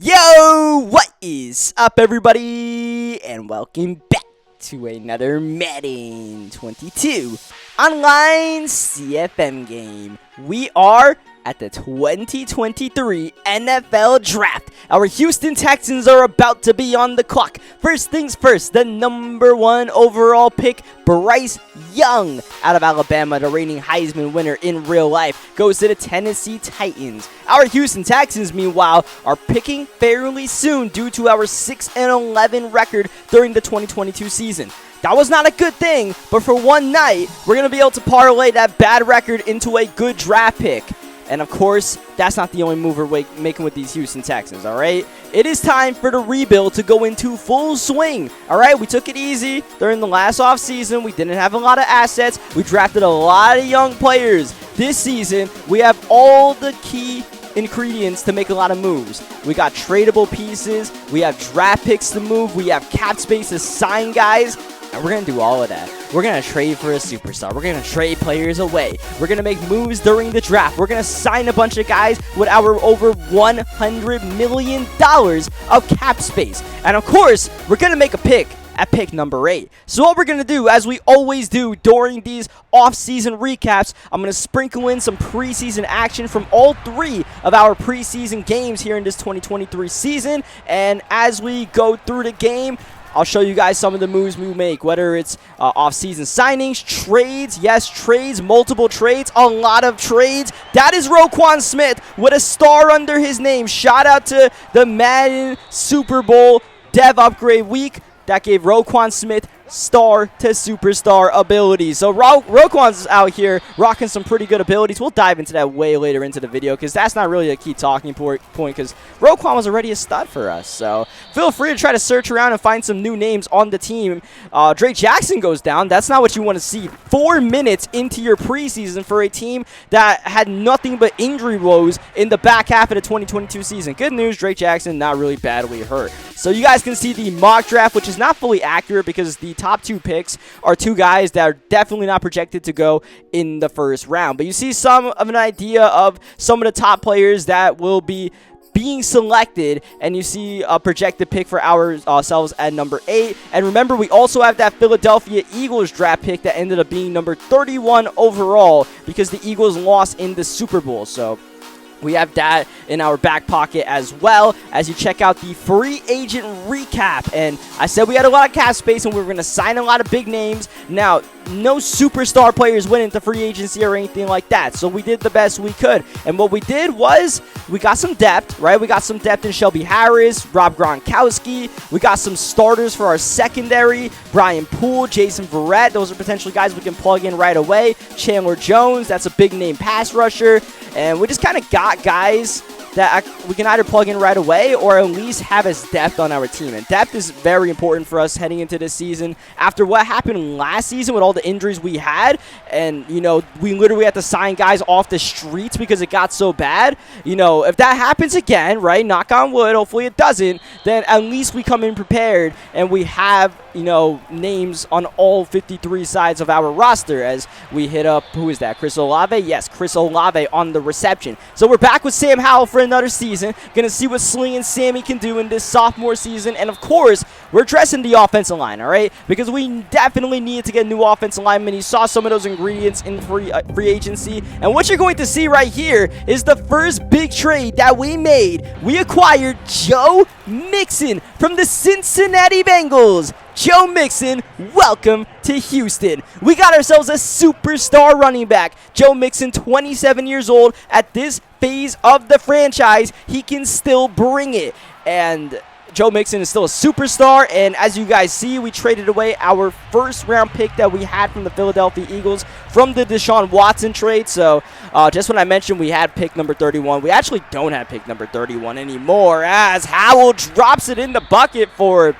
Yo, what is up, everybody? And welcome back to another Madden 22 online CFM game. We are at the 2023 NFL Draft. Our Houston Texans are about to be on the clock. First things first, the #1 overall pick, Bryce Young, out of Alabama, the reigning Heisman winner in real life, goes to the Tennessee Titans. Our Houston Texans, meanwhile, are picking fairly soon due to our 6-11 record during the 2022 season. That was not a good thing, but for one night, we're going to be able to parlay that bad record into a good draft pick. And of course, that's not the only move we're making with these Houston Texans, all right? It is time for the rebuild to go into full swing, all right? We took it easy during the last offseason. We didn't have a lot of assets. We drafted a lot of young players. This season, we have all the key ingredients to make a lot of moves. We got tradable pieces. We have draft picks to move. We have cap space to sign guys. And we're going to do all of that. We're going to trade for a superstar. We're going to trade players away. We're going to make moves during the draft. We're going to sign a bunch of guys with our over $100 million of cap space. And of course, we're going to make a pick at pick number 8. So what we're going to do, as we always do during these off-season recaps, I'm going to sprinkle in some preseason action from all 3 of our preseason games here in this 2023 season. And as we go through the game, I'll show you guys some of the moves we make, whether it's off-season signings, trades, yes, trades, multiple trades, a lot of trades. That is Roquan Smith with a star under his name. Shout out to the Madden Super Bowl Dev Upgrade Week. That gave Roquan Smith star to superstar abilities. So Roquan's out here rocking some pretty good abilities. We'll dive into that way later into the video because that's not really a key talking point because Roquan was already a stud for us. So feel free to try to search around and find some new names on the team. Drake Jackson goes down. That's not what you want to see 4 minutes into your preseason for a team that had nothing but injury woes in the back half of the 2022 season. Good news, Drake Jackson not really badly hurt. So you guys can see the mock draft, which is not fully accurate because the top 2 picks are 2 guys that are definitely not projected to go in the first round. But you see some of an idea of some of the top players that will be being selected, and you see a projected pick for ourselves at number 8. And remember, we also have that Philadelphia Eagles draft pick that ended up being number 31 overall because the Eagles lost in the Super Bowl. So we have that in our back pocket as well as you check out the free agent recap. And I said we had a lot of cap space and we were going to sign a lot of big names. Now, no superstar players went into free agency or anything like that. So we did the best we could. And what we did was we got some depth, right? We got some depth in Shelby Harris, Rob Gronkowski. We got some starters for our secondary, Brian Poole, Jason Verrett. Those are potentially guys we can plug in right away. Chandler Jones, that's a big name pass rusher. And we just kind of got guys that we can either plug in right away or at least have as depth on our team. And depth is very important for us heading into this season. After what happened last season with all the injuries we had, and, you know, we literally had to sign guys off the streets because it got so bad. You know, if that happens again, right, knock on wood, hopefully it doesn't, then at least we come in prepared and we have, you know, names on all 53 sides of our roster as we hit up, who is that, Chris Olave? Yes, Chris Olave on the reception. So we're back with Sam Howell for another season. Gonna see what Sling and Sammy can do in this sophomore season. And of course, we're addressing the offensive line, all right? Because we definitely need to get a new offensive lineman. You saw some of those ingredients in free agency. And what you're going to see right here is the first big trade that we made. We acquired Joe Mixon from the Cincinnati Bengals. Joe Mixon, welcome to Houston. We got ourselves a superstar running back. Joe Mixon, 27 years old. At this phase of the franchise, he can still bring it. And Joe Mixon is still a superstar, and as you guys see, we traded away our first-round pick that we had from the Philadelphia Eagles from the Deshaun Watson trade. So just when I mentioned we had pick number 31, we actually don't have pick number 31 anymore as Howell drops it in the bucket for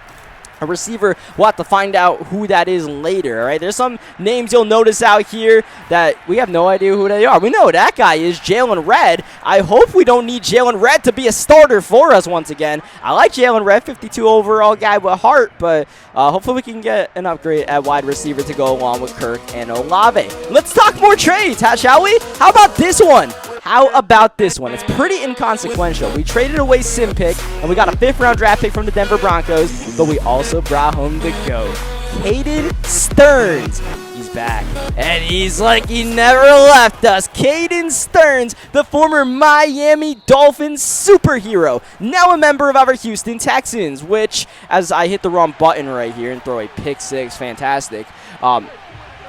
a receiver. We'll have to find out who that is later, all right? There's some names you'll notice out here that we have no idea who they are. We know who that guy is, Jalen Redd. I hope we don't need Jalen Redd to be a starter for us once again. I like Jalen Redd, 52 overall guy with heart, but hopefully we can get an upgrade at wide receiver to go along with Kirk and Olave. Let's talk more trades, shall we? How about this one? How about this one? It's pretty inconsequential. We traded away Sim pick, and we got a 5th round draft pick from the Denver Broncos, but we also brought home the GOAT, Caden Stearns. He's back, and he's like he never left us. Caden Stearns, the former Miami Dolphins superhero, now a member of our Houston Texans, which, as I hit the wrong button right here and throw a pick 6, fantastic.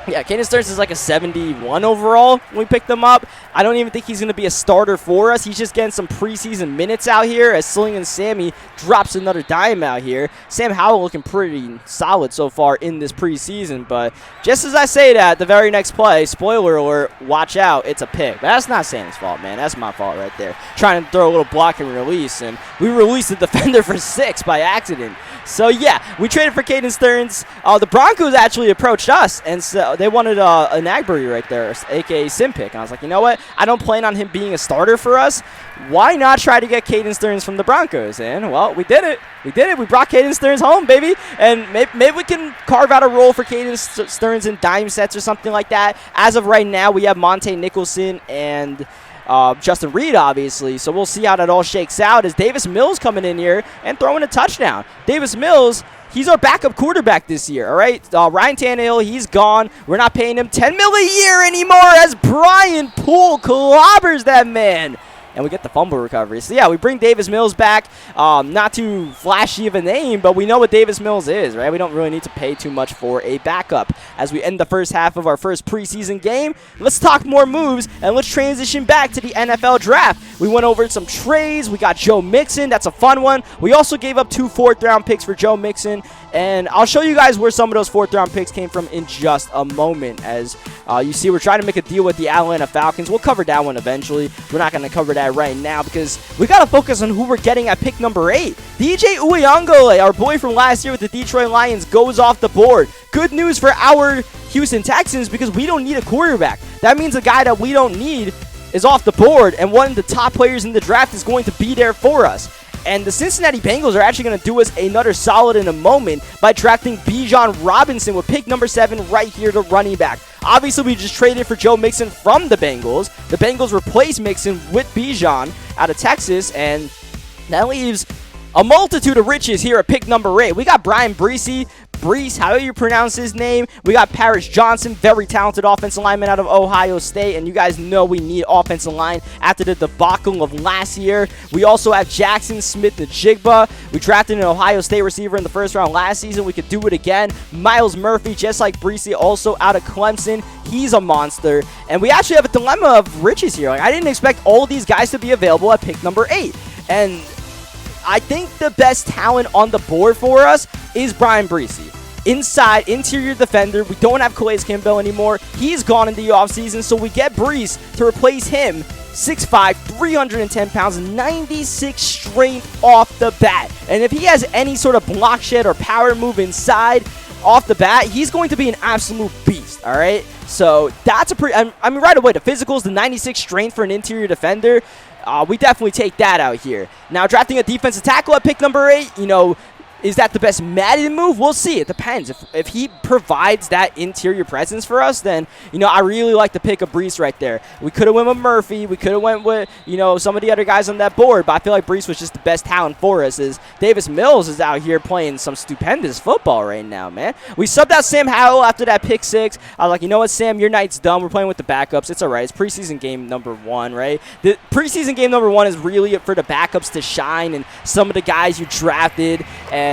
Yeah, Caden Stearns is like a 71 overall when we picked him up. I don't even think he's going to be a starter for us. He's just getting some preseason minutes out here as Sling and Sammy drops another dime out here. Sam Howell looking pretty solid so far in this preseason, but just as I say that, the very next play, spoiler alert, watch out, it's a pick. But that's not Sam's fault, man. That's my fault right there. Trying to throw a little block and release, and we released the defender for 6 by accident. So, yeah, we traded for Caden Stearns. The Broncos actually approached us, and so they wanted an Agbury right there, a.k.a. Sim pick. And I was like, you know what? I don't plan on him being a starter for us. Why not try to get Caden Stearns from the Broncos? And, well, we did it. We did it. We brought Caden Stearns home, baby. And maybe we can carve out a role for Caden Stearns in dime sets or something like that. As of right now, we have Monte Nicholson and Justin Reed, obviously. So we'll see how that all shakes out as Davis Mills coming in here and throwing a touchdown. Davis Mills, he's our backup quarterback this year, all right? Ryan Tannehill, he's gone. We're not paying him $10 million a year anymore as Brian Poole clobbers that man. And we get the fumble recovery. So, yeah, we bring Davis Mills back. Not too flashy of a name, but we know what Davis Mills is, right? We don't really need to pay too much for a backup. As we end the first half of our first preseason game, let's talk more moves, and let's transition back to the NFL draft. We went over some trades. We got Joe Mixon. That's a fun one. We also gave up 2 4th-round picks for Joe Mixon, and I'll show you guys where some of those 4th-round picks came from in just a moment. As you see, we're trying to make a deal with the Atlanta Falcons. We'll cover that one eventually. We're not going to cover that right now because we got to focus on who we're getting at pick number 8. DJ Uyunglele, our boy from last year with the Detroit Lions, goes off the board. Good news for our Houston Texans because we don't need a quarterback. That means a guy that we don't need is off the board, and one of the top players in the draft is going to be there for us. And the Cincinnati Bengals are actually going to do us another solid in a moment by drafting Bijan Robinson with pick number 7 right here, the running back. Obviously, we just traded for Joe Mixon from the Bengals. The Bengals replaced Mixon with Bijan out of Texas, and that leaves a multitude of riches here at pick number 8. We got Brian Brees, how you pronounce his name. We got Paris Johnson, very talented offensive lineman out of Ohio State, and you guys know we need offensive line after the debacle of last year. We also have Jackson Smith-Njigba. We drafted an Ohio State receiver in the 1st round last season. We could do it again. Miles Murphy, just like Brees, also out of Clemson. He's a monster, and we actually have a dilemma of riches here. Like, I didn't expect all of these guys to be available at pick number 8, and I think the best talent on the board for us is Brian Brees. Inside, interior defender. We don't have Calais Campbell anymore. He's gone in the offseason, so we get Brees to replace him. 6'5", 310 pounds, 96 strength off the bat. And if he has any sort of block shed or power move inside off the bat, he's going to be an absolute beast, all right? So that's a pretty, I mean, right away, the physicals, the 96 strength for an interior defender, we definitely take that out here. Now, drafting a defensive tackle at pick number 8, you know, is that the best Madden move? We'll see. It depends. If he provides that interior presence for us, then, you know, I really like the pick of Brees right there. We could have went with Murphy. We could have went with, you know, some of the other guys on that board, but I feel like Brees was just the best talent for us. As Davis Mills is out here playing some stupendous football right now, man. We subbed out Sam Howell after that pick 6. I was like, you know what, Sam, your night's done. We're playing with the backups. It's all right. It's preseason game number 1, right? The preseason game number 1 is really for the backups to shine and some of the guys you drafted, and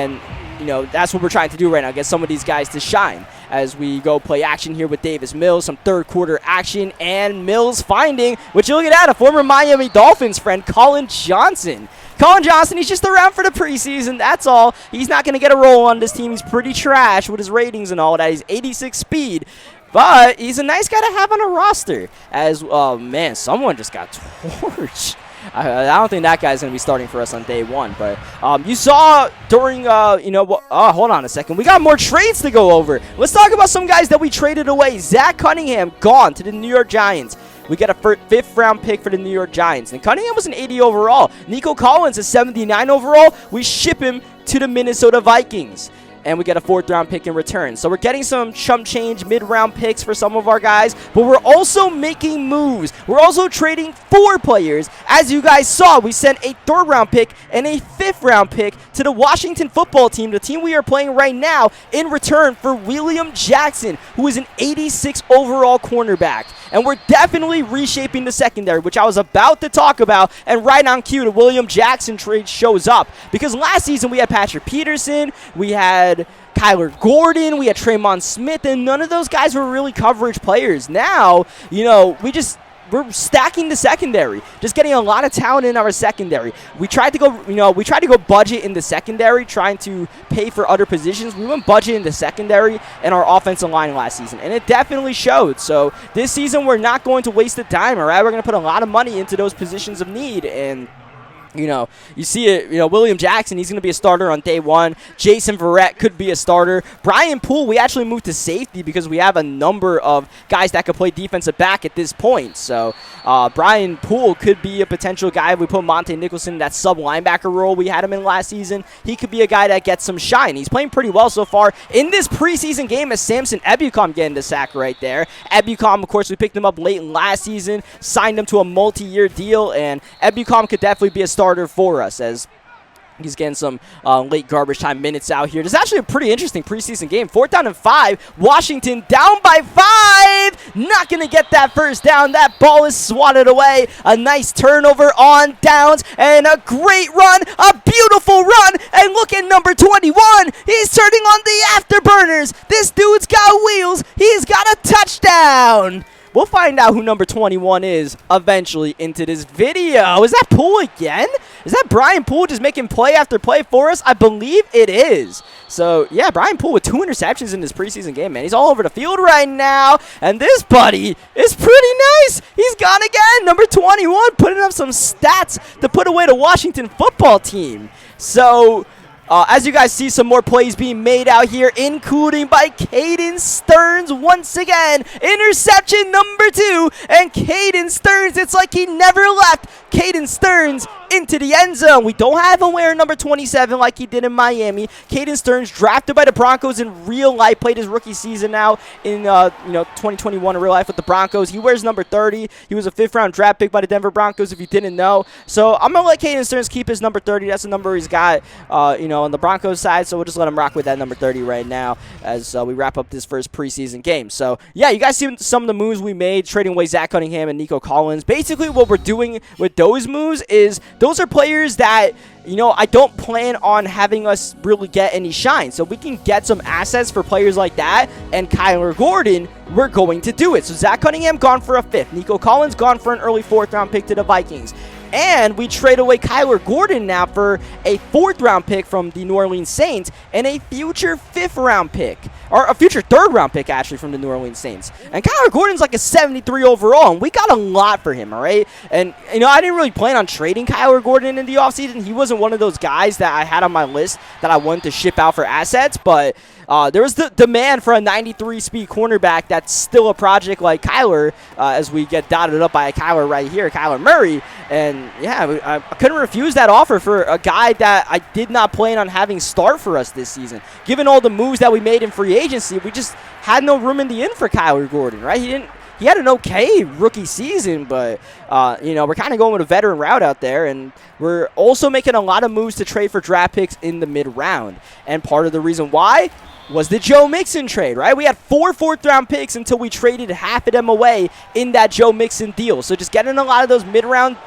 you know, that's what we're trying to do right now, get some of these guys to shine as we go play action here with Davis Mills, some 3rd quarter action, and Mills finding, which you look at that, a former Miami Dolphins friend, Colin Johnson. Colin Johnson, he's just around for the preseason, that's all. He's not going to get a role on this team. He's pretty trash with his ratings and all that. He's 86 speed. But he's a nice guy to have on a roster. As, oh man, someone just got torched. I don't think that guy's going to be starting for us on day 1. But you saw during, you know, hold on a second. We got more trades to go over. Let's talk about some guys that we traded away. Zach Cunningham, gone to the New York Giants. We got a 5th round pick for the New York Giants. And Cunningham was an 80 overall. Nico Collins is 79 overall. We ship him to the Minnesota Vikings. and we get a 4th round pick in return. So we're getting some chump change mid-round picks for some of our guys, but we're also making moves. We're also trading 4 players. As you guys saw, we sent a 3rd round pick and a 5th round pick to the Washington football team, the team we are playing right now, in return for William Jackson, who is an 86 overall cornerback. And we're definitely reshaping the secondary, which I was about to talk about, and right on cue, the William Jackson trade shows up. Because last season we had Patrick Peterson, we had Kyler Gordon, we had Traymon Smith, and none of those guys were really coverage players. Now, you know, we're stacking the secondary, just getting a lot of talent in our secondary. We tried to go, budget in the secondary, trying to pay for other positions. We went budget in the secondary and our offensive line last season, and it definitely showed. So this season, we're not going to waste a dime, all right? We're going to put a lot of money into those positions of need, and you see it, William Jackson, he's going to be a starter on day 1. Jason Verrett could be a starter. Brian Poole, we actually moved to safety because we have a number of guys that could play defensive back at this point. So Brian Poole could be a potential guy. If we put Monte Nicholson in that sub-linebacker role we had him in last season, he could be a guy that gets some shine. He's playing pretty well so far in this preseason game, as Samson Ebukam getting the sack right there. Ebukam, of course, we picked him up late in last season, signed him to a multi-year deal, and Ebukam could definitely be a starter for us, as he's getting some late garbage time minutes out here. It's actually a pretty interesting preseason game. 4th down and 5. Washington down by 5. Not going to get that first down. That ball is swatted away. A nice turnover on downs and a great run. A beautiful run. And look at number 21. He's turning on the afterburners. This dude's got wheels. He's got a touchdown. We'll find out who number 21 is eventually into this video. Is that Poole again? Is that Brian Poole just making play after play for us? I believe it is. So, yeah, Brian Poole with 2 interceptions in this preseason game, man. He's all over the field right now. And this buddy is pretty nice. He's gone again. Number 21 putting up some stats to put away the Washington football team. So as you guys see, some more plays being made out here, including by Caden Stearns once again. Interception number 2, and Caden Stearns, it's like he never left. Caden Stearns into the end zone. We don't have him wearing number 27 like he did in Miami. Caden Stearns, drafted by the Broncos in real life, played his rookie season now in 2021 in real life with the Broncos. He wears number 30. He was a 5th round draft pick by the Denver Broncos, if you didn't know. So I'm gonna let Caden Stearns keep his number 30. That's the number he's got, on the Broncos side. So we'll just let him rock with that number 30 right now as we wrap up this first preseason game. So yeah, you guys see some of the moves we made, trading away Zach Cunningham and Nico Collins. Basically, what we're doing with those moves is those are players that, I don't plan on having us really get any shine. So we can get some assets for players like that, and Kyler Gordon, we're going to do it. So Zach Cunningham gone for a 5th. Nico Collins gone for an early 4th round pick to the Vikings. And we trade away Kyler Gordon now for a 4th round pick from the New Orleans Saints and a future 5th round pick, or a future 3rd round pick actually from the New Orleans Saints. And Kyler Gordon's like a 73 overall, and we got a lot for him, all right? And, I didn't really plan on trading Kyler Gordon in the offseason. He wasn't one of those guys that I had on my list that I wanted to ship out for assets, but there was the demand for a 93 speed cornerback that's still a project like Kyler, as we get dotted up by a Kyler right here, Kyler Murray. And yeah, I couldn't refuse that offer for a guy that I did not plan on having start for us this season. Given all the moves that we made in free agency, we just had no room in the end for Kyler Gordon, right? He had an okay rookie season, but, we're kind of going with a veteran route out there, and we're also making a lot of moves to trade for draft picks in the mid-round. And part of the reason why was the Joe Mixon trade, right? We had 4 4th round picks until we traded half of them away in that Joe Mixon deal. So just getting a lot of those mid-round,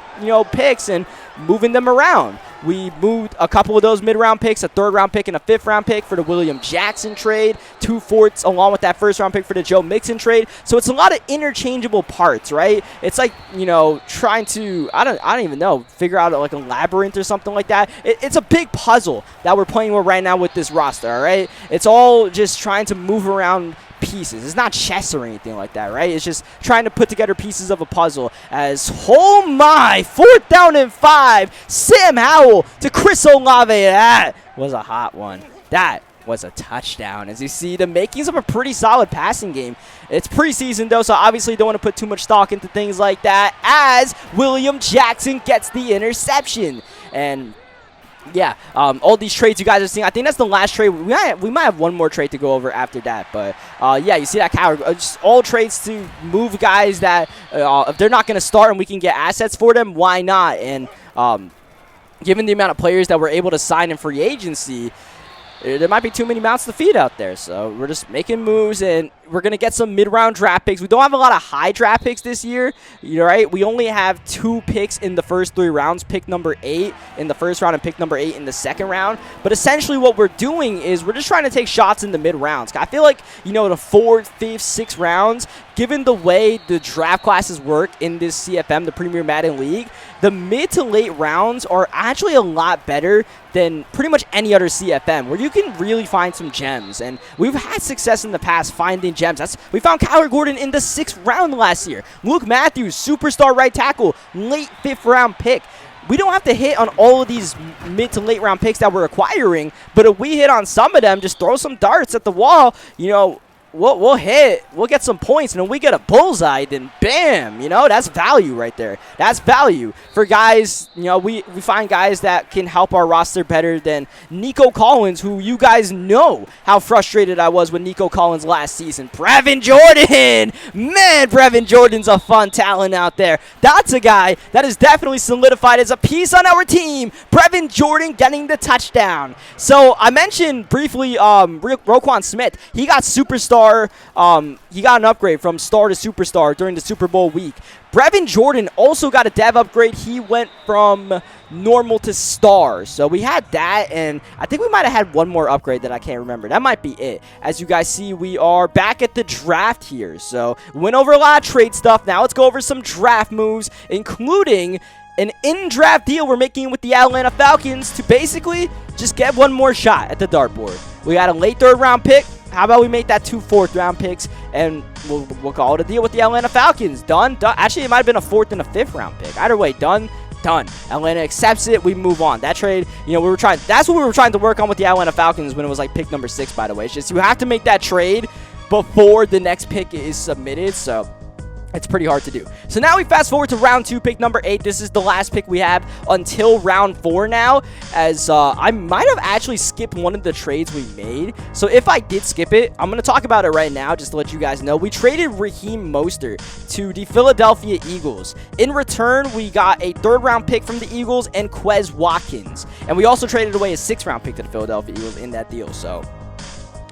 picks and moving them around. We moved a couple of those mid-round picks, a 3rd round pick and a 5th round pick for the William Jackson trade, 2 4ths along with that 1st round pick for the Joe Mixon trade. So it's a lot of interchangeable parts, right? It's like, trying to, I don't even know, figure out like a labyrinth or something like that. It's a big puzzle that we're playing with right now with this roster, all right? It's all just trying to move around pieces. It's not chess or anything like that, right? It's just trying to put together pieces of a puzzle. As, oh my, 4th down and 5, Sam Howell to Chris Olave. That was a hot one. That was a touchdown. As you see, the makings of a pretty solid passing game. It's preseason though, so obviously don't want to put too much stock into things like that, as William Jackson gets the interception. And yeah, all these trades you guys are seeing, I think that's the last trade. We might have one more trade to go over after that, but yeah, you see that just all trades to move guys that if they're not going to start and we can get assets for them, why not? And given the amount of players that we're able to sign in free agency, there might be too many mouths to feed out there. So we're just making moves, and we're going to get some mid-round draft picks. We don't have a lot of high draft picks this year, right? We only have 2 picks in the first 3 rounds, pick number 8 in the first round and pick number 8 in the second round. But essentially what we're doing is we're just trying to take shots in the mid-rounds. I feel like, the 4th, 5th, 6th rounds, given the way the draft classes work in this CFM, the Premier Madden League, the mid to late rounds are actually a lot better than pretty much any other CFM, where you can really find some gems. And we've had success in the past finding gems. We found Kyler Gordon in the 6th round last year. Luke Matthews, superstar right tackle, late 5th round pick. We don't have to hit on all of these mid to late round picks that we're acquiring, but if we hit on some of them, just throw some darts at the wall, we'll hit, we'll get some points, and when we get a bullseye, then bam, that's value right there. That's value for guys. We find guys that can help our roster better than Nico Collins, who you guys know how frustrated I was with Nico Collins last season. Brevin Jordan, man, Brevin Jordan's a fun talent out there. That's a guy that is definitely solidified as a piece on our team. Brevin Jordan getting the touchdown. So I mentioned briefly Roquan Smith. He got superstar. He got an upgrade from star to superstar during the Super Bowl week. Brevin Jordan also got a dev upgrade. He went from normal to star. So we had that, and I think we might have had one more upgrade that I can't remember. That might be it. As you guys see, we are back at the draft here. So we went over a lot of trade stuff. Now let's go over some draft moves, including an in-draft deal we're making with the Atlanta Falcons to basically just get one more shot at the dartboard. We got a late 3rd round pick. How about we make that 2 4th round picks, and we'll call it a deal with the Atlanta Falcons. Done. Actually, it might have been a 4th and a 5th round pick. Either way, done. Atlanta accepts it. We move on. That trade, that's what we were trying to work on with the Atlanta Falcons when it was like pick number 6, by the way. It's just you have to make that trade before the next pick is submitted. So it's pretty hard to do. So now we fast forward to round 2, pick number 8. This is the last pick we have until round 4 now, as I might have actually skipped one of the trades we made. So if I did skip it, I'm going to talk about it right now just to let you guys know. We traded Raheem Mostert to the Philadelphia Eagles. In return, we got a 3rd round pick from the Eagles and Quez Watkins. And we also traded away a 6th round pick to the Philadelphia Eagles in that deal. So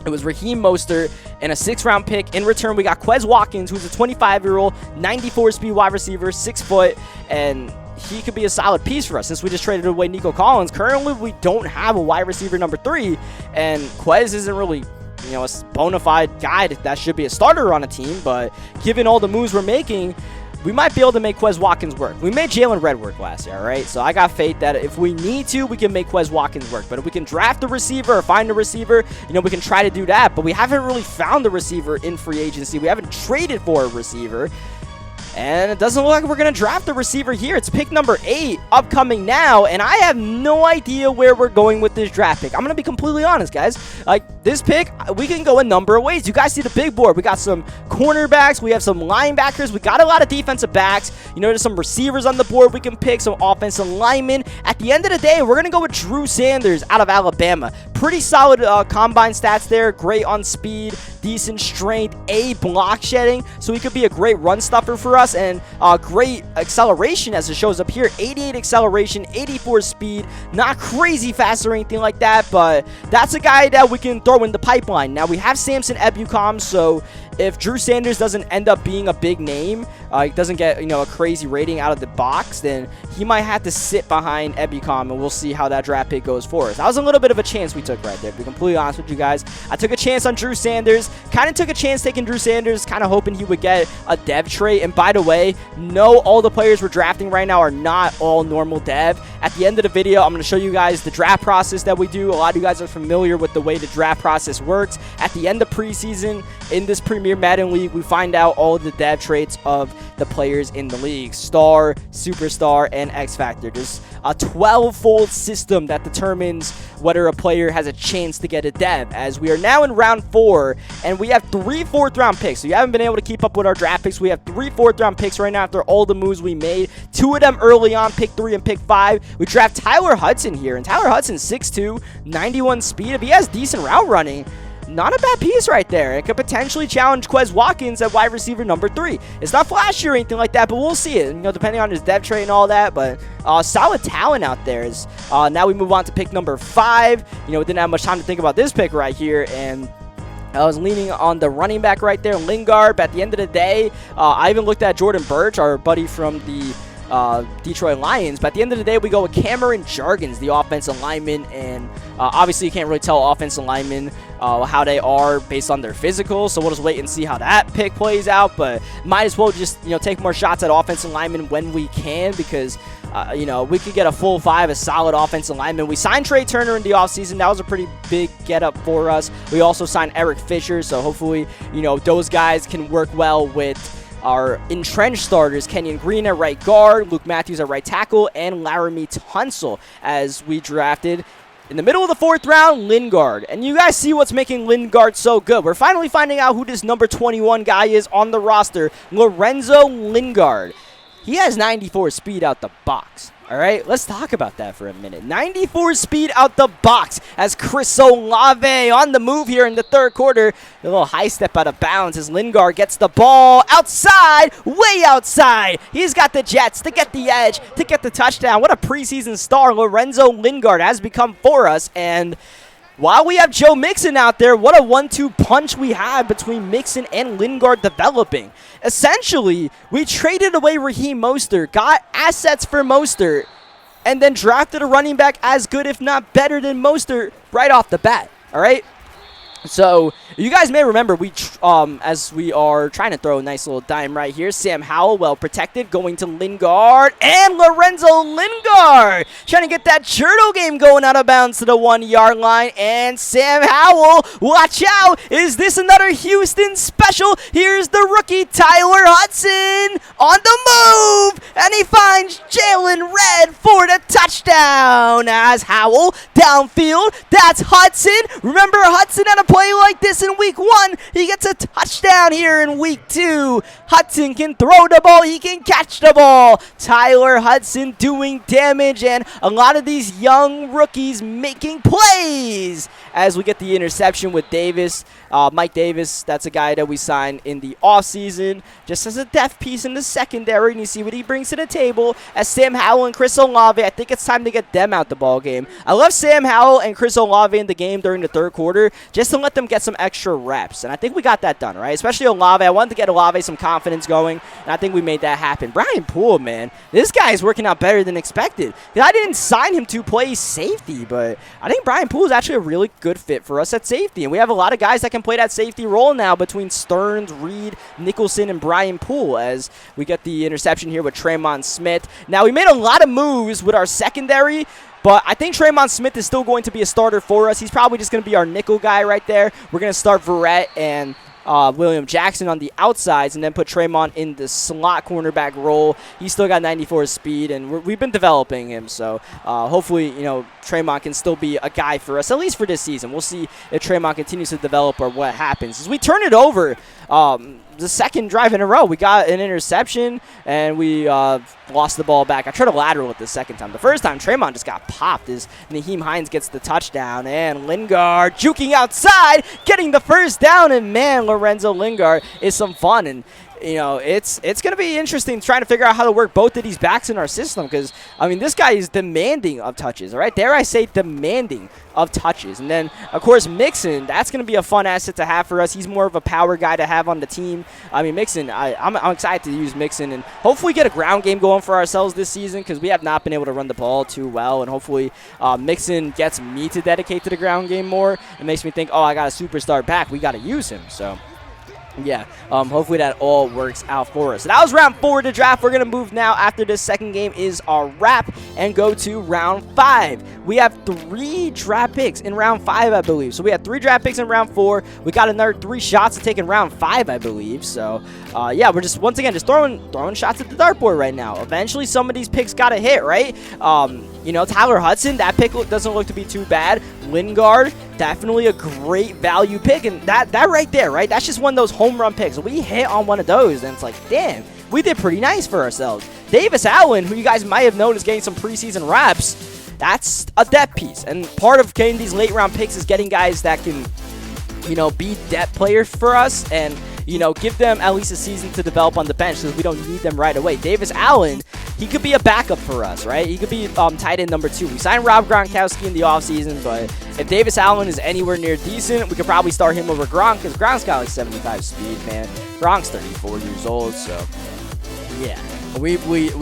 it was Raheem Mostert and a 6th round pick. In return, we got Quez Watkins, who's a 25-year-old, 94 speed wide receiver, 6 foot, and he could be a solid piece for us since we just traded away Nico Collins. Currently, we don't have a wide receiver number 3, and Quez isn't really a bona fide guy that should be a starter on a team, but given all the moves we're making, we might be able to make Quez Watkins work. We made Jalen Red work last year, all right? So I got faith that if we need to, we can make Quez Watkins work. But if we can draft a receiver or find a receiver, we can try to do that. But we haven't really found a receiver in free agency. We haven't traded for a receiver. And it doesn't look like we're going to draft a receiver here. It's pick number 8 upcoming now, and I have no idea where we're going with this draft pick. I'm going to be completely honest, guys. Like, this pick, we can go a number of ways. You guys see the big board. We got some cornerbacks. We have some linebackers. We got a lot of defensive backs. There's some receivers on the board we can pick, some offensive linemen. At the end of the day, we're going to go with Drew Sanders out of Alabama. Pretty solid combine stats there. Great on speed, decent strength, A, block shedding. So he could be a great run stuffer for us, and great acceleration as it shows up here. 88 acceleration, 84 speed. Not crazy fast or anything like that, but that's a guy that we can throw in the pipeline. Now we have Samson Ebukam, so if Drew Sanders doesn't end up being a big name, he doesn't get a crazy rating out of the box, then he might have to sit behind Ebukam, and we'll see how that draft pick goes for us. That was a little bit of a chance we took right there, to be completely honest with you guys. I took a chance on Drew Sanders, kind of took a chance taking Drew Sanders, kind of hoping he would get a dev trait. And by the way, no, all the players we're drafting right now are not all normal dev. At the end of the video, I'm going to show you guys the draft process that we do. A lot of you guys are familiar with the way the draft process works. At the end of preseason, in this Premier Premier Madden League, we find out all of the dev traits of the players in the league. Star, Superstar, and X Factor. There's a 12-fold system that determines whether a player has a chance to get a dev, as we are now in round 4, and we have 3 4th-round picks. So you haven't been able to keep up with our draft picks. We have 3 4th-round picks right now after all the moves we made. 2 of them early on, pick 3 and pick 5. We draft Tyler Hudson here, and Tyler Hudson's 6'2", 91 speed. If he has decent route running, not a bad piece right there. It could potentially challenge Quez Watkins at wide receiver number 3. It's not flashy or anything like that, but we'll see it, you know, depending on his dev trait and all that. But solid talent out there. Now we move on to pick number 5. You know, we didn't have much time to think about this pick right here, and I was leaning on the running back right there, Lingard. But at the end of the day, I even looked at Jordan Birch, our buddy from the Detroit Lions. But at the end of the day, we go with Cameron Jargins, the offensive lineman, and obviously you can't really tell offensive linemen how they are based on their physical, so we'll just wait and see how that pick plays out. But might as well just, you know, take more shots at offensive linemen when we can, because you know, we could get a full 5, a solid offensive lineman. We signed Trey Turner in the offseason. That was a pretty big get-up for us. We also signed Eric Fisher, so hopefully, you know, those guys can work well with our entrenched starters, Kenyon Green at right guard, Luke Matthews at right tackle, and Laramie Tunsil, as we drafted in the middle of the 4th round, Lingard. And you guys see what's making Lingard so good. We're finally finding out who this number 21 guy is on the roster, Lorenzo Lingard. He has 94 speed out the box. All right, let's talk about that for a minute. 94 speed out the box as Chris Olave on the move here in the 3rd quarter. A little high step out of bounds as Lingard gets the ball outside, way outside. He's got the jets to get the edge, to get the touchdown. What a preseason star Lorenzo Lingard has become for us. And while we have Joe Mixon out there, what a 1-2 punch we have between Mixon and Lingard developing. Essentially, we traded away Raheem Mostert, got assets for Mostert, and then drafted a running back as good, if not better than Mostert right off the bat. All right? So, you guys may remember, as we are trying to throw a nice little dime right here, Sam Howell, well protected, going to Lingard, and Lorenzo Lingard trying to get that turtle game going out of bounds to the 1-yard line, and Sam Howell, watch out, is this another Houston special? Here's the rookie Tyler Hudson on the move, and he finds Jalen Red for the touchdown as Howell downfield. That's Hudson. Remember, Hudson had a play like this in week 1. He gets a touchdown here in week 2. Hudson can throw the ball. He can catch the ball. Tyler Hudson doing damage, and a lot of these young rookies making plays as we get the interception with Davis. Mike Davis, that's a guy that we signed in the offseason just as a depth piece in the secondary, and you see what he brings to the table as Sam Howell and Chris Olave. I think it's time to get them out the ball game. I love Sam Howell and Chris Olave in the game during the 3rd quarter just to let them get some extra reps, and I think we got that done, right? Especially Olave. I wanted to get Olave some confidence going, and I think we made that happen. Brian Poole, man, this guy is working out better than expected. I didn't sign him to play safety, but I think Brian Poole is actually a really good fit for us at safety, and we have a lot of guys that can play that safety role now between Stearns, Reed, Nicholson, and Brian Poole as we get the interception here with Tremont Smith. Now, we made a lot of moves with our secondary, but I think Tremont Smith is still going to be a starter for us. He's probably just going to be our nickel guy right there. We're going to start Verrett and William Jackson on the outsides, and then put Tremont in the slot cornerback role. He's still got 94 speed, and we've been developing him. So hopefully, you know, Tremont can still be a guy for us, at least for this season. We'll see if Tremont continues to develop or what happens. As we turn it over, the 2nd drive in a row, we got an interception, and we lost the ball back. I tried to lateral it the 2nd time. The 1st time, Tremont just got popped as Naheem Hines gets the touchdown, and Lingard juking outside, getting the 1st down, and man, Lorenzo Lingard is some fun. And you know, it's going to be interesting trying to figure out how to work both of these backs in our system, because, I mean, this guy is demanding of touches, all right? Dare I say demanding of touches. And then, of course, Mixon, that's going to be a fun asset to have for us. He's more of a power guy to have on the team. I mean, Mixon, I'm excited to use Mixon and hopefully get a ground game going for ourselves this season, because we have not been able to run the ball too well, and hopefully Mixon gets me to dedicate to the ground game more. It makes me think, oh, I got a superstar back. We got to use him, so Yeah, hopefully that all works out for us. So that was round 4 of the draft. We're going to move now after this second game is our wrap and go to round 5. We have 3 draft picks in round 5, I believe. So we have 3 draft picks in round 4. We got another 3 shots to take in round 5, I believe. So, yeah, we're just, once again, just throwing shots at the dartboard right now. Eventually, some of these picks got to hit, right? You know, Tyler Hudson, that pick doesn't look to be too bad. Lingard, definitely a great value pick. And that right there, right? That's just one of those home run picks. We hit on one of those, and it's like, damn, we did pretty nice for ourselves. Davis Allen, who you guys might have known is getting some preseason reps, that's a depth piece. And part of getting these late round picks is getting guys that can, you know, be depth players for us and, you know, give them at least a season to develop on the bench because we don't need them right away. Davis Allen, he could be a backup for us, right? He could be tight end number 2. We signed Rob Gronkowski in the offseason, but if Davis Allen is anywhere near decent, we could probably start him over Gronk because Gronk's got like 75 speed, man. Gronk's 34 years old, so yeah. We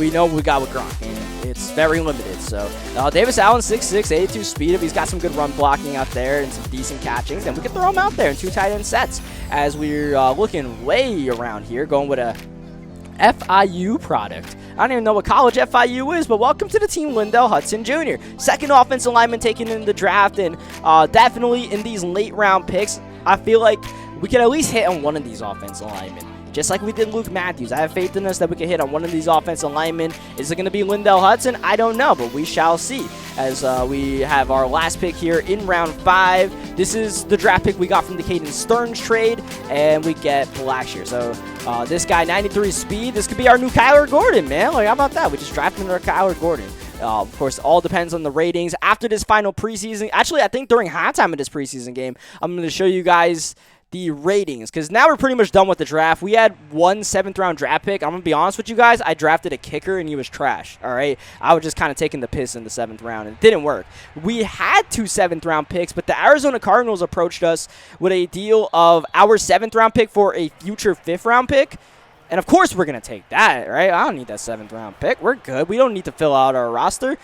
know what we got with Gronk, and it's very limited. So Davis Allen, 6'6", 82 speed. If he's got some good run blocking out there and some decent catchings, then we can throw him out there in 2 tight end sets as we're looking way around here, going with a FIU product. I don't even know what college FIU is, but welcome to the team, Lindell Hudson Jr. Second offensive lineman taken in the draft, and definitely in these late round picks, I feel like we can at least hit on one of these offensive linemen. Just like we did Luke Matthews. I have faith in us that we can hit on one of these offensive linemen. Is it going to be Lindell Hudson? I don't know, but we shall see as we have our last pick here in round 5. This is the draft pick we got from the Caden Stearns trade, and we get Blackshear. So this guy, 93 speed. This could be our new Kyler Gordon, man. Like, how about that? We just drafted our Kyler Gordon. Of course, all depends on the ratings. After this final preseason, actually, I think during halftime of this preseason game, I'm going to show you guys the ratings, because now we're pretty much done with the draft. We had 1 7th-round draft pick. I'm going to be honest with you guys. I drafted a kicker, and he was trash, all right? I was just kind of taking the piss in the 7th round, and it didn't work. We had 2 7th-round picks, but the Arizona Cardinals approached us with a deal of our 7th-round pick for a future 5th-round pick. And, of course, we're going to take that, right? I don't need that 7th-round pick. We're good. We don't need to fill out our roster.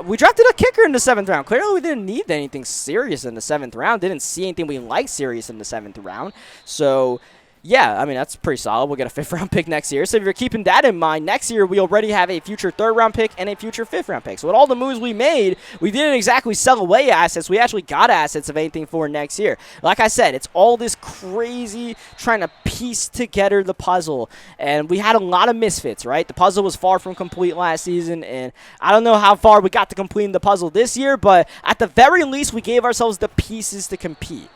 We drafted a kicker in the 7th round. Clearly, we didn't need anything serious in the 7th round. Didn't see anything we liked serious in the 7th round. So, yeah, I mean, that's pretty solid. We'll get a 5th-round pick next year. So if you're keeping that in mind, next year we already have a future 3rd-round pick and a future 5th-round pick. So with all the moves we made, we didn't exactly sell away assets. We actually got assets of anything for next year. Like I said, it's all this crazy trying to piece together the puzzle. And we had a lot of misfits, right? The puzzle was far from complete last season, and I don't know how far we got to completing the puzzle this year, but at the very least, we gave ourselves the pieces to compete.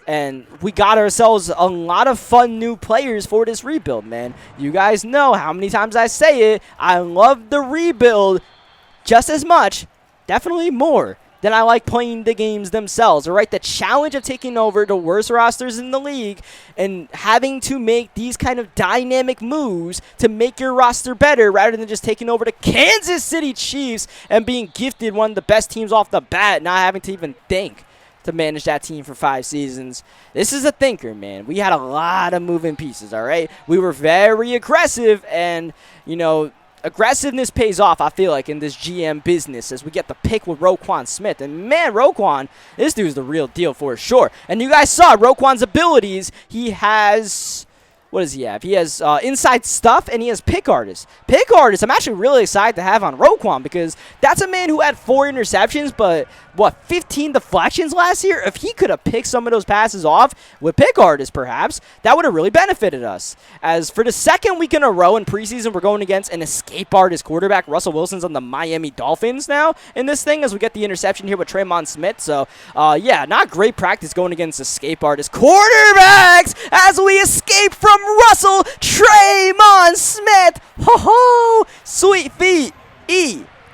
And we got ourselves a lot of fun new players for this rebuild, man. You guys know how many times I say it. I love the rebuild just as much, definitely more, than I like playing the games themselves. All right, the challenge of taking over the worst rosters in the league and having to make these kind of dynamic moves to make your roster better rather than just taking over the Kansas City Chiefs and being gifted one of the best teams off the bat, not having to even think to manage that team for 5 seasons. This is a thinker, man. We had a lot of moving pieces, all right? We were very aggressive, and, you know, aggressiveness pays off, I feel like, in this GM business as we get the pick with Roquan Smith. And, man, Roquan, this dude's the real deal for sure. And you guys saw Roquan's abilities. He has... What does he have? He has inside stuff, and he has pick artists. Pick artists, I'm actually really excited to have on Roquan because that's a man who had 4 interceptions, but, 15 deflections last year? If he could have picked some of those passes off with pick artists, perhaps, that would have really benefited us. As for the 2nd week in a row in preseason, we're going against an escape artist quarterback. Russell Wilson's on the Miami Dolphins now in this thing as we get the interception here with Tremon Smith. So, yeah, not great practice going against escape artist quarterbacks as we escape from Russell Tremon Smith. Ho-ho! Sweet feet.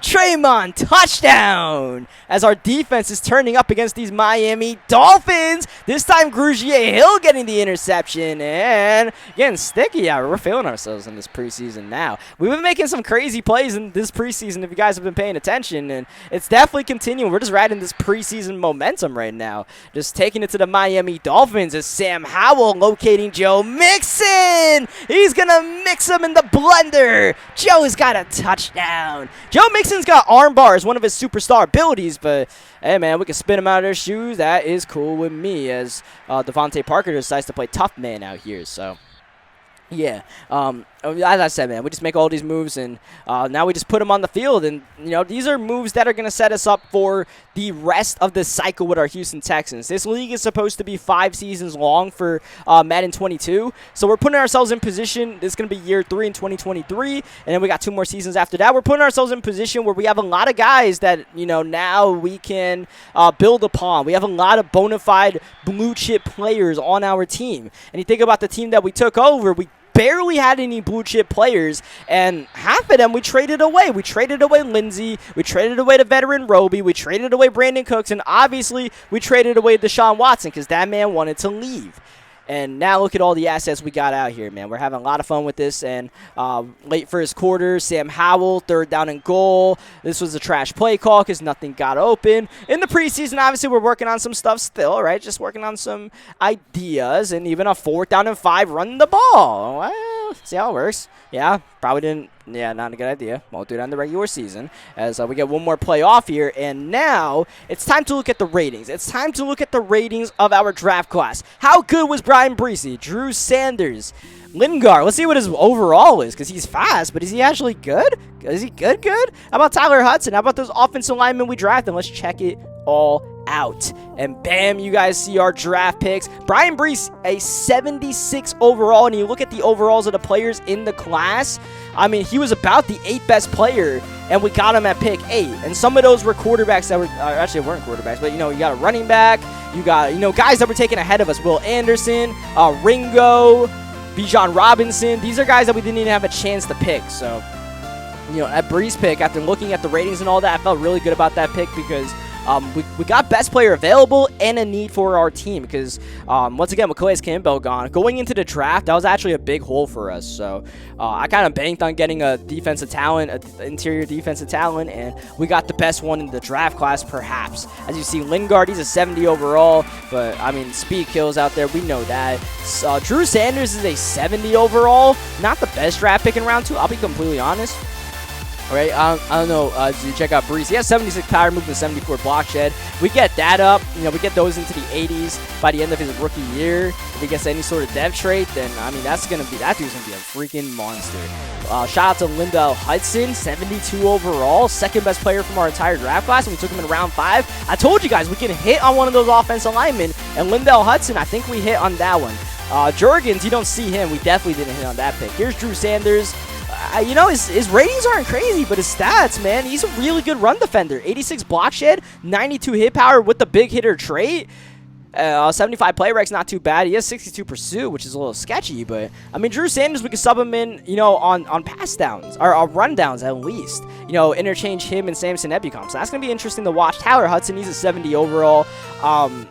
Tremon touchdown as our defense is turning up against these Miami Dolphins. This time Grugier Hill getting the interception and getting sticky. Yeah, we're feeling ourselves in this preseason now. We've been making some crazy plays in this preseason if you guys have been paying attention, and it's definitely continuing. We're just riding this preseason momentum right now. Just taking it to the Miami Dolphins as Sam Howell locating Joe Mixon. He's going to mix him in the blender. Joe's got a touchdown. Joe Mixon Preseason's got armbar as one of his superstar abilities, but hey, man, we can spin him out of their shoes. That is cool with me, as Devontae Parker decides to play tough man out here, so. Yeah, as I said, man, we just make all these moves, and now we just put them on the field. And, you know, these are moves that are going to set us up for the rest of the cycle with our Houston Texans. This league is supposed to be 5 seasons long for Madden 22, so we're putting ourselves in position. This is going to be year 3 in 2023, and then we got 2 more seasons after that. We're putting ourselves in position where we have a lot of guys that, you know, now we can build upon. We have a lot of bona fide blue-chip players on our team. And you think about the team that we took over, we barely had any blue chip players, and half of them we traded away. We traded away Lindsey, we traded away the veteran Roby, we traded away Brandon Cooks, and obviously we traded away Deshaun Watson because that man wanted to leave. And now look at all the assets we got out here, man. We're having a lot of fun with this. And late first quarter, Sam Howell, 3rd down and goal. This was a trash play call because nothing got open. In the preseason, obviously, we're working on some stuff still, right? Just working on some ideas. And even a 4th down and 5 running the ball. Well, see how it works. Yeah, probably didn't. Yeah, not a good idea. Won't do it in the regular season, as we get one more play off here. And now it's time to look at the ratings. It's time to look at the ratings of our draft class. How good was Brian Breesy, Drew Sanders, Lingard? Let's see what his overall is, because he's fast, but is he actually good? Is he good? How about Tyler Hudson? How about those offensive linemen we drafted? Let's check it all out. And bam, you guys see our draft picks. Brian Brees, a 76 overall, and you look at the overalls of the players in the class. I mean, he was about the 8th best player, and we got him at pick 8. And some of those were quarterbacks that were actually weren't quarterbacks, but you know, you got a running back, you got, you know, guys that were taken ahead of us. Will Anderson, Ringo, Bijan Robinson. These are guys that we didn't even have a chance to pick. So, you know, at Brees pick, after looking at the ratings and all that, I felt really good about that pick because we got best player available and a need for our team because, once again, with Calais Campbell gone, going into the draft, that was actually a big hole for us. So I kind of banked on getting a defensive talent, an interior defensive talent, and we got the best one in the draft class, perhaps. As you see, Lingard, he's a 70 overall, but, I mean, speed kills out there. We know that. Drew Sanders is a 70 overall. Not the best draft pick in round 2, I'll be completely honest. All right, I don't know. You check out Brees. He has 76 power, moved to 74 block shed. We get that up. You know, we get those into the 80s by the end of his rookie year. If he gets any sort of dev trait, then I mean that dude's gonna be a freaking monster. Shout out to Lindell Hudson, 72 overall, 2nd best player from our entire draft class, and we took him in round 5. I told you guys we can hit on one of those offensive linemen, and Lindell Hudson, I think we hit on that one. Jurgens, you don't see him. We definitely didn't hit on that pick. Here's Drew Sanders. You know, his ratings aren't crazy, but his stats, man, he's a really good run defender. 86 block shed, 92 hit power with the big hitter trait. 75 play recs, not too bad. He has 62 pursuit, which is a little sketchy, but I mean, Drew Sanders, we could sub him in, you know, on pass downs or on run downs at least. You know, interchange him and Samson Ebukam. So that's gonna be interesting to watch. Tyler Hudson, he's a 70 overall.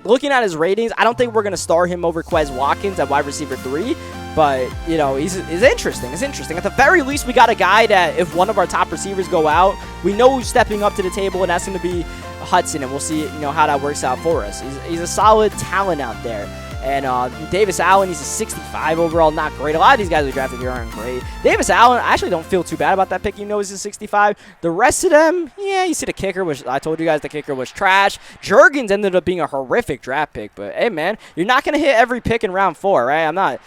Looking at his ratings, I don't think we're gonna star him over Quez Watkins at wide receiver 3. But, you know, he's interesting. It's interesting. At the very least, we got a guy that if one of our top receivers go out, we know who's stepping up to the table, and that's going to be Hudson, and we'll see, you know, how that works out for us. He's a solid talent out there. And Davis Allen, he's a 65 overall, not great. A lot of these guys we drafted here aren't great. Davis Allen, I actually don't feel too bad about that pick. You know he's a 65. The rest of them, yeah, you see the kicker, which I told you guys the kicker was trash. Jurgens ended up being a horrific draft pick. But, hey, man, you're not going to hit every pick in round 4, right? I'm not,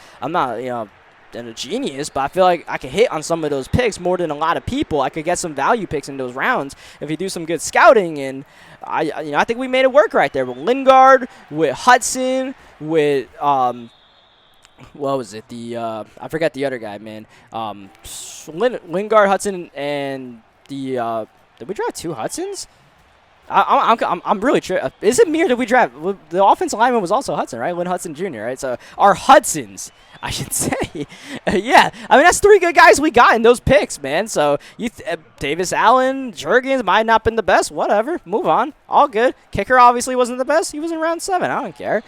you know, a genius, but I feel like I could hit on some of those picks more than a lot of people. I could get some value picks in those rounds if you do some good scouting, and I think we made it work right there with Lingard, with Hudson, with what was it? I forgot the other guy, man. Lingard, Hudson, and the did we draft 2 Hudsons? I'm really sure. Is it me or did we draft? The offensive lineman was also Hudson, right? Lynn Hudson Jr., right? So our Hudsons, I should say. Yeah, I mean, that's 3 good guys we got in those picks, man. So Davis Allen, Jurgens might not have been the best. Whatever. Move on. All good. Kicker obviously wasn't the best. He was in round 7. I don't care.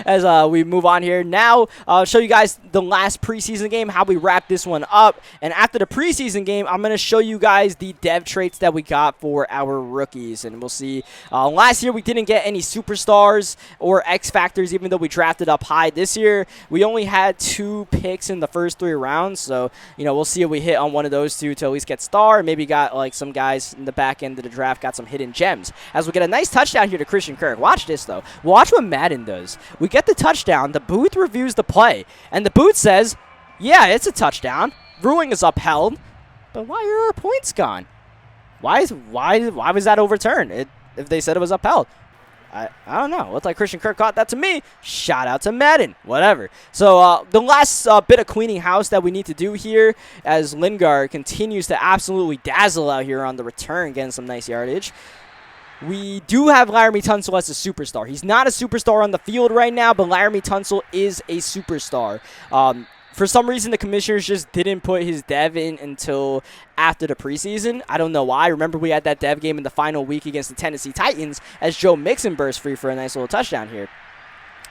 As we move on here. Now, I'll show you guys the last preseason game, how we wrap this one up. And after the preseason game, I'm going to show you guys the dev traits that we got for our rookies. And we'll see. Last year, we didn't get any superstars or X factors, even though we drafted up high. This year, we only had had 2 picks in the first 3 rounds, so, you know, we'll see if we hit on one of those 2 to at least get star. Maybe got, like, some guys in the back end of the draft got some hidden gems. As we get a nice touchdown here to Christian Kirk. Watch this, though. Watch what Madden does. We get the touchdown. The booth reviews the play, and the booth says, yeah, it's a touchdown. Ruling is upheld, but why are our points gone? Why was that overturned if they said it was upheld? I don't know. It looked like Christian Kirk caught that to me. Shout out to Madden. Whatever. So the last bit of cleaning house that we need to do here as Lingard continues to absolutely dazzle out here on the return, getting some nice yardage. We do have Laramie Tunsil as a superstar. He's not a superstar on the field right now, but Laramie Tunsil is a superstar. For some reason, the commissioners just didn't put his dev in until after the preseason. I don't know why. Remember, we had that dev game in the final week against the Tennessee Titans as Joe Mixon burst free for a nice little touchdown here.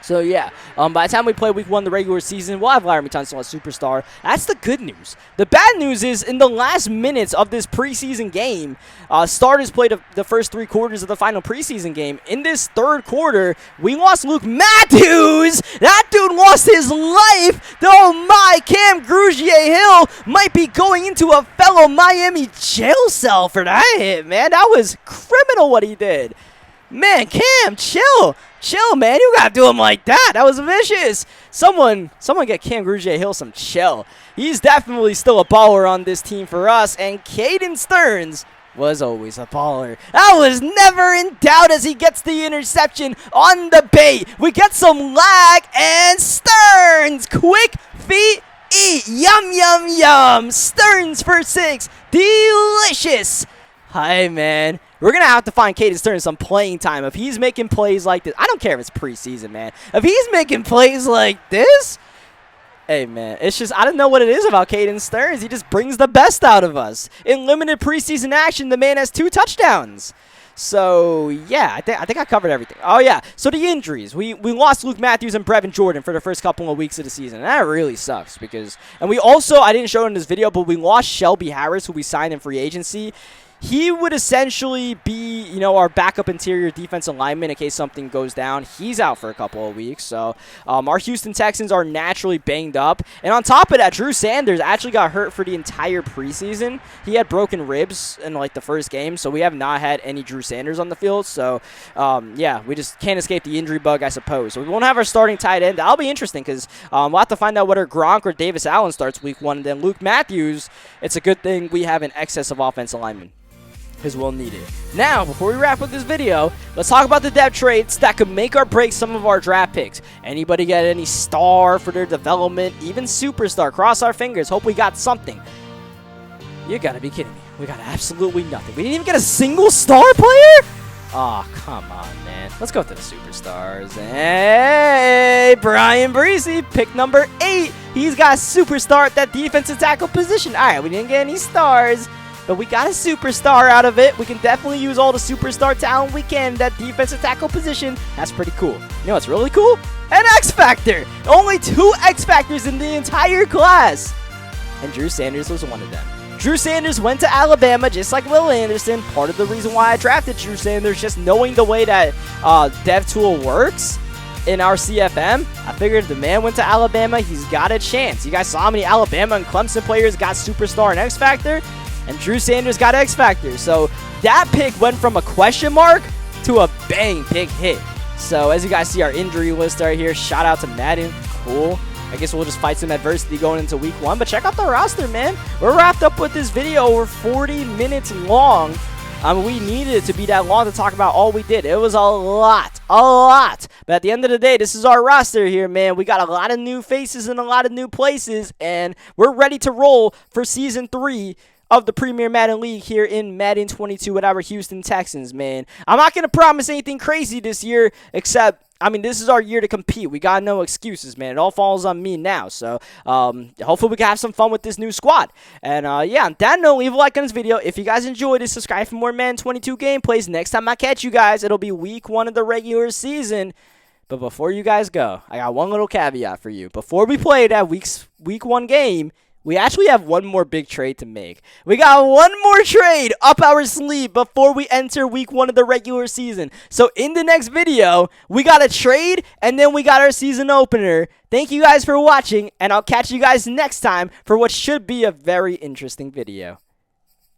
So, yeah, by the time we play week 1 of the regular season, we'll have Laramie Tunsil as superstar. That's the good news. The bad news is, in the last minutes of this preseason game, starters played the first 3 quarters of the final preseason game. In this 3rd quarter, we lost Luke Matthews. That dude lost his life. Oh, my, Cam Grugier-Hill might be going into a fellow Miami jail cell for that hit, man. That was criminal what he did. Man, Cam, chill. Chill, man. You got to do him like that. That was vicious. Someone get Cam Grugier-Hill some chill. He's definitely still a baller on this team for us. And Caden Stearns was always a baller. That was never in doubt as he gets the interception on the bait. We get some lag, and Stearns, quick feet, eat. Yum, yum, yum. Stearns for 6. Delicious. Hi, man. We're going to have to find Caden Stearns some playing time. If he's making plays like this, I don't care if it's preseason, man. If he's making plays like this, hey, man, it's just, I don't know what it is about Caden Stearns. He just brings the best out of us. In limited preseason action, the man has 2 touchdowns. So, yeah, I think I covered everything. Oh, yeah, so the injuries. We lost Luke Matthews and Brevin Jordan for the first couple of weeks of the season. And that really sucks because, and we also, I didn't show it in this video, but we lost Shelby Harris, who we signed in free agency. He would essentially be, you know, our backup interior defensive lineman in case something goes down. He's out for a couple of weeks. So our Houston Texans are naturally banged up. And on top of that, Drew Sanders actually got hurt for the entire preseason. He had broken ribs in, like, the first game. So we have not had any Drew Sanders on the field. So, yeah, we just can't escape the injury bug, I suppose. So we won't have our starting tight end. That'll be interesting because we'll have to find out whether Gronk or Davis Allen starts week 1. And then Luke Matthews, it's a good thing we have an excess of offensive linemen, because we'll need it. Now, before we wrap up this video, let's talk about the depth traits that could make or break some of our draft picks. Anybody get any star for their development, even superstar? Cross our fingers. Hope we got something. You gotta be kidding me. We got absolutely nothing. We didn't even get a single star player? Oh, come on, man. Let's go to the superstars. Hey, Brian Breesy, pick number 8. He's got a superstar at that defensive tackle position. All right, we didn't get any stars, but we got a superstar out of it. We can definitely use all the superstar talent we can in that defensive tackle position. That's pretty cool. You know what's really cool? An X Factor. Only 2 X Factors in the entire class. And Drew Sanders was one of them. Drew Sanders went to Alabama just like Will Anderson. Part of the reason why I drafted Drew Sanders, just knowing the way that DevTool works in our CFM, I figured if the man went to Alabama, he's got a chance. You guys saw how many Alabama and Clemson players got superstar and X Factor? And Drew Sanders got X Factor. So that pick went from a question mark to a bang, big hit. So as you guys see our injury list right here, shout out to Madden. Cool. I guess we'll just fight some adversity going into week 1. But check out the roster, man. We're wrapped up with this video over 40 minutes long. We needed it to be that long to talk about all we did. It was a lot. But at the end of the day, this is our roster here, man. We got a lot of new faces in a lot of new places. And we're ready to roll for Season 3 of the Premier Madden League here in Madden 22 with our Houston Texans, man. I'm not going to promise anything crazy this year, except, I mean, this is our year to compete. We got no excuses, man. It all falls on me now. So, hopefully we can have some fun with this new squad. And, yeah, on that note, leave a like on this video. If you guys enjoyed it, subscribe for more Madden 22 gameplays. Next time I catch you guys, it'll be week 1 of the regular season. But before you guys go, I got one little caveat for you. Before we play that week 1 game, We actually have one more big trade to make. We got one more trade up our sleeve before we enter week 1 of the regular season. So in the next video, we got a trade and then we got our season opener. Thank you guys for watching, and I'll catch you guys next time for what should be a very interesting video.